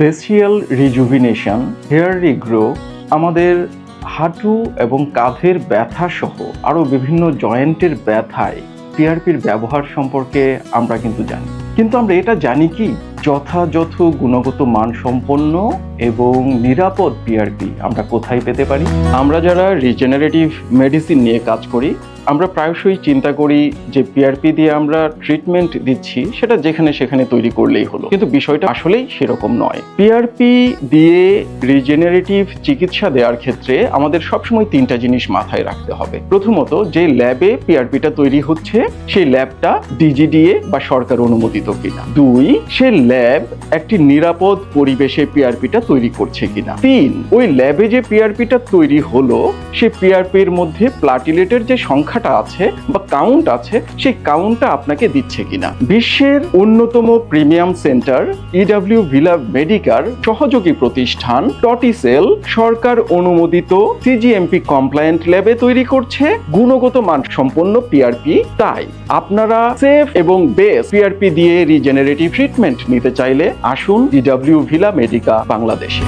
Facial rejuvenation, hair regrow আমাদের হাঁটু এবং কাঁধের ব্যথা সহ আরও বিভিন্ন জয়েন্টের ব্যথায় পিআরপির ব্যবহার সম্পর্কে আমরা কিন্তু জানি। কিন্তু আমরা এটা জানি কি যথাযথ গুণগত মানসম্পন্ন এবং নিরাপদ পিআরপি আমরা কোথায় পেতে পারি? আমরা যারা রিজেনারেটিভ মেডিসিন নিয়ে কাজ করি আমরা প্রায়শই চিন্তা করি যে পিআরপি দিয়ে আমরা ট্রিটমেন্ট দিচ্ছি সেটা যেখানে সেখানে তৈরি করলেই হলো, কিন্তু বিষয়টা আসলেই সেরকম নয়। পিআরপি দিয়ে রিজেনারেটিভ চিকিৎসা দেওয়ার ক্ষেত্রে আমাদের সবসময় তিনটা জিনিস মাথায় রাখতে হবে। প্রথমত, যে ল্যাবে পিআরপিটা তৈরি হচ্ছে সেই ল্যাবটা ডিজিডিএ বা সরকার অনুমোদিত কিনা। দুই, সে ল্যাব একটি নিরাপদ পরিবেশে পিআরপিটা তৈরি করছে কিনা। তিন, ওই ল্যাবে যে পিআরপিটা তৈরি হলো সে পিআরপির মধ্যে প্লাটিলেটের যে সংখ্যাটা আছে বা কাউন্ট আছে সেই কাউন্টটা আপনাকে দিচ্ছে কিনা। বিশ্বের অন্যতম premium centre EW villa Medicare সহযোগী প্রতিষ্ঠান টটিসেল সরকার অনুমোদিত সিজিএমপি কমপ্লায়েন্ট ল্যাবে তৈরি করছে গুণগত মানসম্পন্ন পিআরপি। তাই আপনারা সেফ এবং বেস্ট পিআরপি দিয়ে রিজেনারেটিভ ট্রিটমেন্ট নিতে চাইলে আসুন ইডব্লিউ ভিলা মেডিকা বাংলাদেশে।